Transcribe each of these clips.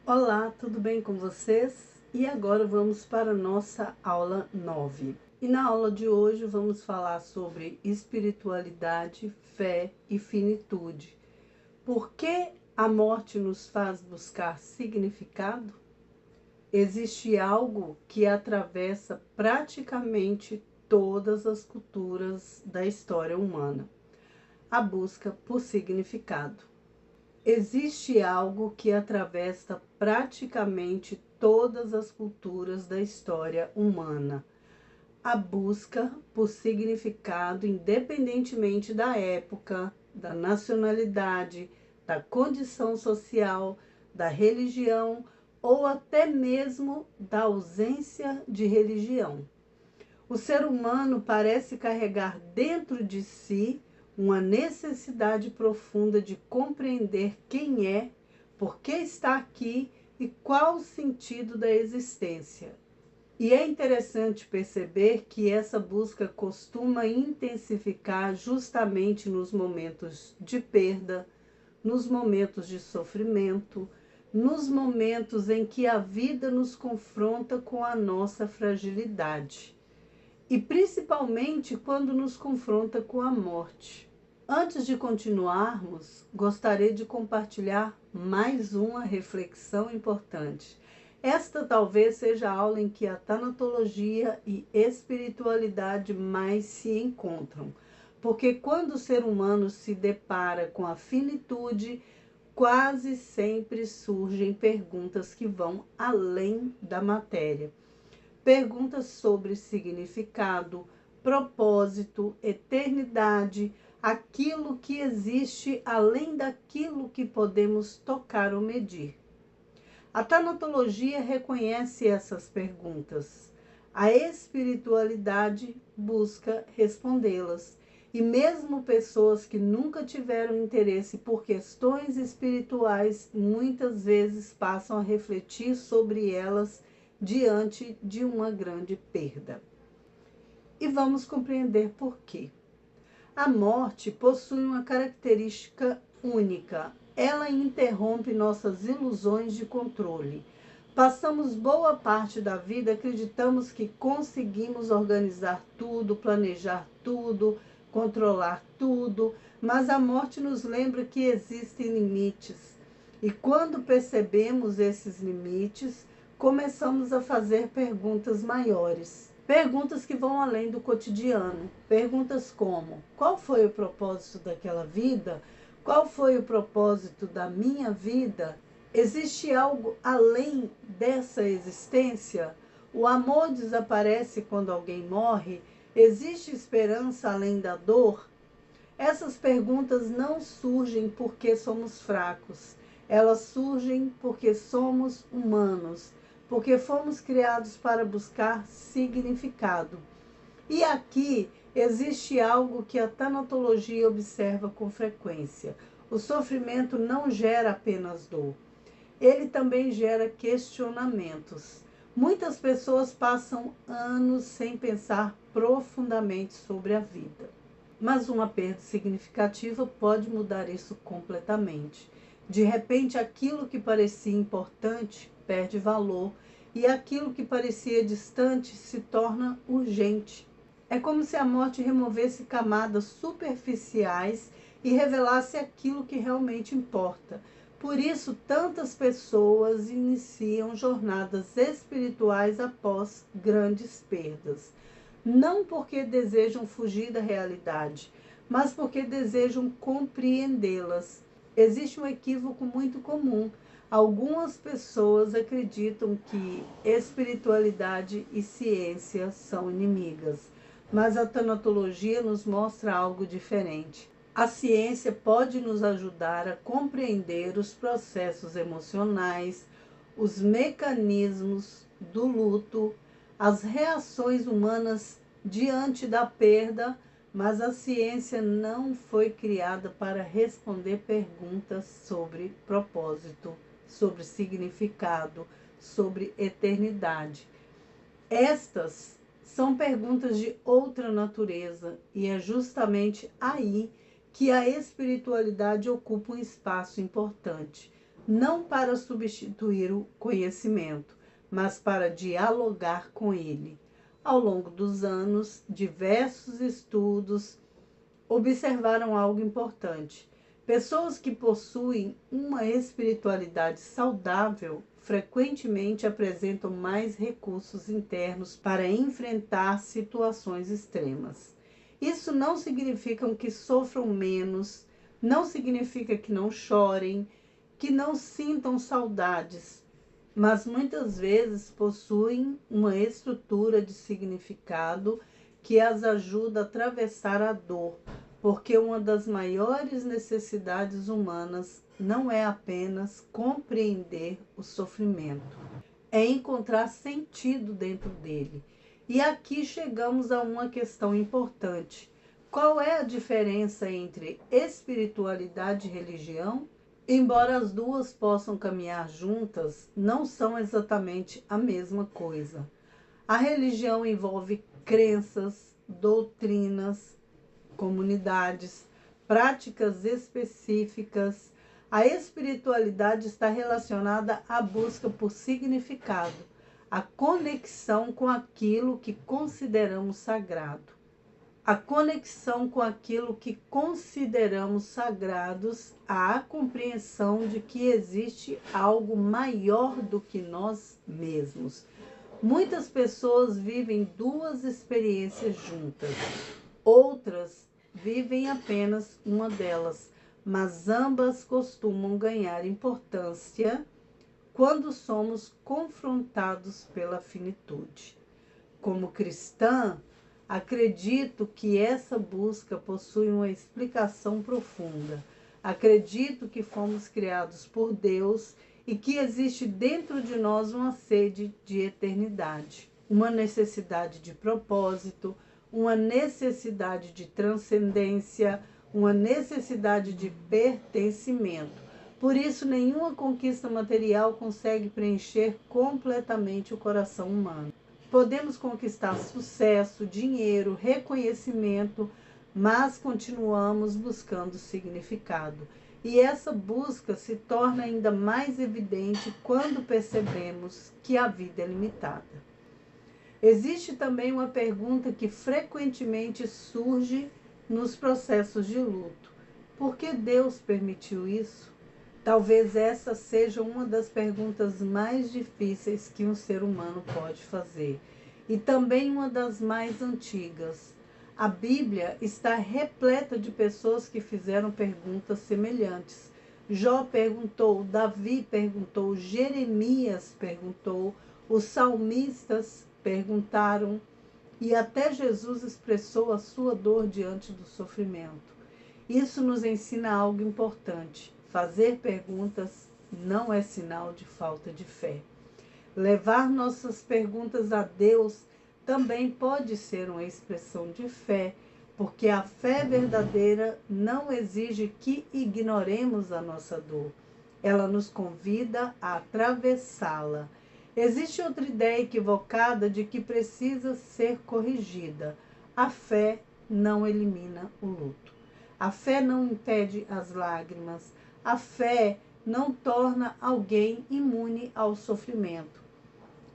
Olá, tudo bem com vocês? E agora vamos para a nossa aula 9. E na aula de hoje vamos falar sobre espiritualidade, fé e finitude. Por que a morte nos faz buscar significado? Existe algo que atravessa praticamente todas as culturas da história humana: a busca por significado. Existe algo que atravessa praticamente todas as culturas da história humana: a busca por significado, independentemente da época, da nacionalidade, da condição social, da religião ou até mesmo da ausência de religião. O ser humano parece carregar dentro de si uma necessidade profunda de compreender quem é, por que está aqui e qual o sentido da existência. E é interessante perceber que essa busca costuma intensificar justamente nos momentos de perda, nos momentos de sofrimento, nos momentos em que a vida nos confronta com a nossa fragilidade. E principalmente quando nos confronta com a morte. Antes de continuarmos, gostaria de compartilhar mais uma reflexão importante. Esta talvez seja a aula em que a tanatologia e espiritualidade mais se encontram, porque quando o ser humano se depara com a finitude, quase sempre surgem perguntas que vão além da matéria. Perguntas sobre significado, propósito, eternidade, aquilo que existe além daquilo que podemos tocar ou medir. A tanatologia reconhece essas perguntas. A espiritualidade busca respondê-las. E mesmo pessoas que nunca tiveram interesse por questões espirituais, muitas vezes passam a refletir sobre elas diante de uma grande perda. E vamos compreender por quê. A morte possui uma característica única. Ela interrompe nossas ilusões de controle. Passamos boa parte da vida acreditamos que conseguimos organizar tudo, planejar tudo, controlar tudo, mas a morte nos lembra que existem limites. E quando percebemos esses limites, começamos a fazer perguntas maiores. Perguntas que vão além do cotidiano. Perguntas como: qual foi o propósito daquela vida? Qual foi o propósito da minha vida? Existe algo além dessa existência? O amor desaparece quando alguém morre? Existe esperança além da dor? Essas perguntas não surgem porque somos fracos. Elas surgem porque somos humanos, porque fomos criados para buscar significado. E aqui existe algo que a tanatologia observa com frequência. O sofrimento não gera apenas dor. Ele também gera questionamentos. Muitas pessoas passam anos sem pensar profundamente sobre a vida. Mas uma perda significativa pode mudar isso completamente. De repente, aquilo que parecia importante perde valor e aquilo que parecia distante se torna urgente. É como se a morte removesse camadas superficiais e revelasse aquilo que realmente importa. Por isso, tantas pessoas iniciam jornadas espirituais após grandes perdas. Não porque desejam fugir da realidade, mas porque desejam compreendê-las. Existe um equívoco muito comum. Algumas pessoas acreditam que espiritualidade e ciência são inimigas, mas a tanatologia nos mostra algo diferente. A ciência pode nos ajudar a compreender os processos emocionais, os mecanismos do luto, as reações humanas diante da perda, mas a ciência não foi criada para responder perguntas sobre propósito, sobre significado, sobre eternidade. Estas são perguntas de outra natureza e é justamente aí que a espiritualidade ocupa um espaço importante. não para substituir o conhecimento, mas para dialogar com ele. Ao longo dos anos, diversos estudos observaram algo importante. Pessoas que possuem uma espiritualidade saudável frequentemente apresentam mais recursos internos para enfrentar situações extremas. Isso não significa que sofram menos, não significa que não chorem, que não sintam saudades, mas muitas vezes possuem uma estrutura de significado que as ajuda a atravessar a dor, porque uma das maiores necessidades humanas não é apenas compreender o sofrimento, é encontrar sentido dentro dele. E aqui chegamos a uma questão importante. Qual é a diferença entre espiritualidade e religião? Embora as duas possam caminhar juntas, não são exatamente a mesma coisa. A religião envolve crenças, doutrinas, comunidades, práticas específicas. A espiritualidade está relacionada à busca por significado, a conexão com aquilo que consideramos sagrado. A conexão com aquilo que consideramos sagrados, a compreensão de que existe algo maior do que nós mesmos. Muitas pessoas vivem duas experiências juntas, outras vivem apenas uma delas, mas ambas costumam ganhar importância quando somos confrontados pela finitude. Como cristã, acredito que essa busca possui uma explicação profunda. Acredito que fomos criados por Deus e que existe dentro de nós uma sede de eternidade, uma necessidade de propósito, uma necessidade de transcendência, uma necessidade de pertencimento. Por isso, nenhuma conquista material consegue preencher completamente o coração humano. Podemos conquistar sucesso, dinheiro, reconhecimento, mas continuamos buscando significado. E essa busca se torna ainda mais evidente quando percebemos que a vida é limitada. Existe também uma pergunta que frequentemente surge nos processos de luto. Por que Deus permitiu isso? Talvez essa seja uma das perguntas mais difíceis que um ser humano pode fazer, e também uma das mais antigas. A Bíblia está repleta de pessoas que fizeram perguntas semelhantes. Jó perguntou, Davi perguntou, Jeremias perguntou, os salmistas perguntaram, e até Jesus expressou a sua dor diante do sofrimento. Isso nos ensina algo importante. Fazer perguntas não é sinal de falta de fé. Levar nossas perguntas a Deus também pode ser uma expressão de fé, porque a fé verdadeira não exige que ignoremos a nossa dor. Ela nos convida a atravessá-la. Existe outra ideia equivocada de que precisa ser corrigida. A fé não elimina o luto. A fé não impede as lágrimas. A fé não torna alguém imune ao sofrimento.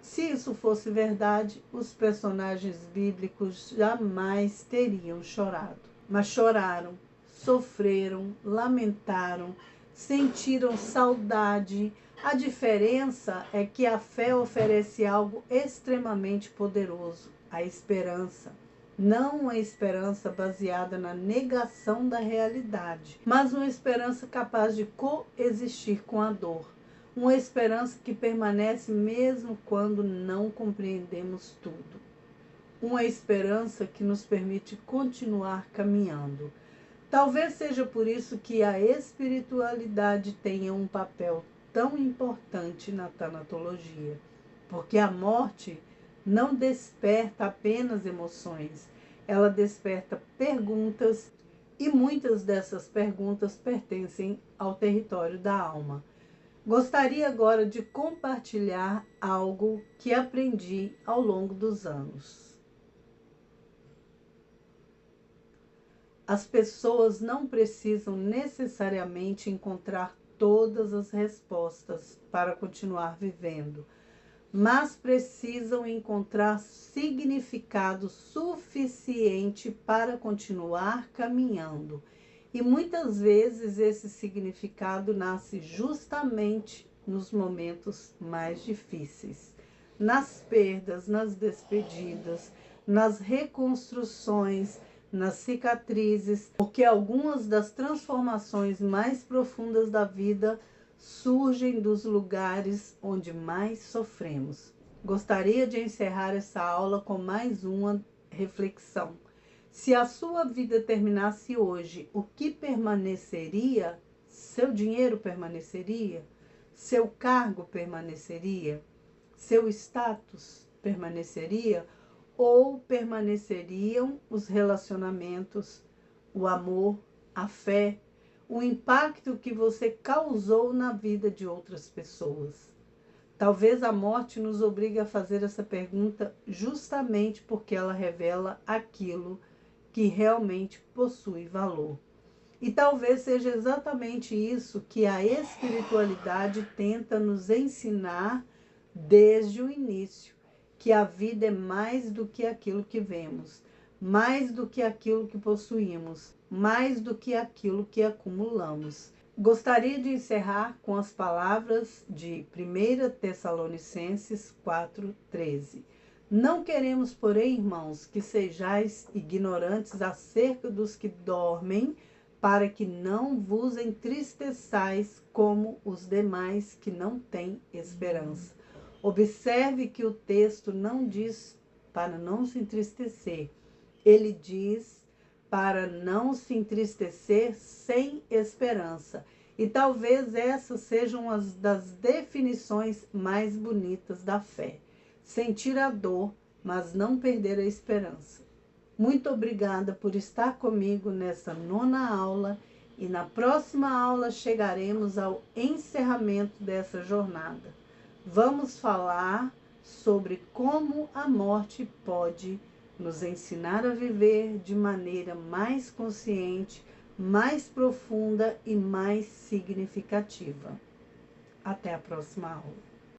Se isso fosse verdade, os personagens bíblicos jamais teriam chorado. Mas choraram, sofreram, lamentaram, sentiram saudade. A diferença é que a fé oferece algo extremamente poderoso, a esperança. Não uma esperança baseada na negação da realidade, mas uma esperança capaz de coexistir com a dor. Uma esperança que permanece mesmo quando não compreendemos tudo. Uma esperança que nos permite continuar caminhando. Talvez seja por isso que a espiritualidade tenha um papel tão importante na tanatologia, porque a morte não desperta apenas emoções, ela desperta perguntas, e muitas dessas perguntas pertencem ao território da alma. Gostaria agora de compartilhar algo que aprendi ao longo dos anos. As pessoas não precisam necessariamente encontrar todas as respostas para continuar vivendo, mas precisam encontrar significado suficiente para continuar caminhando. E muitas vezes esse significado nasce justamente nos momentos mais difíceis, nas perdas, nas despedidas, nas reconstruções, nas cicatrizes, porque algumas das transformações mais profundas da vida surgem dos lugares onde mais sofremos. Gostaria de encerrar essa aula com mais uma reflexão. Se a sua vida terminasse hoje, o que permaneceria? Seu dinheiro permaneceria? Seu cargo permaneceria? Seu status permaneceria? Ou permaneceriam os relacionamentos, o amor, a fé, o impacto que você causou na vida de outras pessoas? Talvez a morte nos obrigue a fazer essa pergunta justamente porque ela revela aquilo que realmente possui valor. E talvez seja exatamente isso que a espiritualidade tenta nos ensinar desde o início, que a vida é mais do que aquilo que vemos, mais do que aquilo que possuímos, mais do que aquilo que acumulamos. Gostaria de encerrar com as palavras de 1 Tessalonicenses 4,13. Não queremos, porém, irmãos, que sejais ignorantes acerca dos que dormem, para que não vos entristeçais como os demais que não têm esperança. Observe que o texto não diz para não se entristecer. Ele diz para não se entristecer sem esperança. E talvez essas sejam as das definições mais bonitas da fé. Sentir a dor, mas não perder a esperança. Muito obrigada por estar comigo nessa 9ª aula e na próxima aula chegaremos ao encerramento dessa jornada. Vamos falar sobre como a morte pode nos ensinar a viver de maneira mais consciente, mais profunda e mais significativa. Até a próxima aula.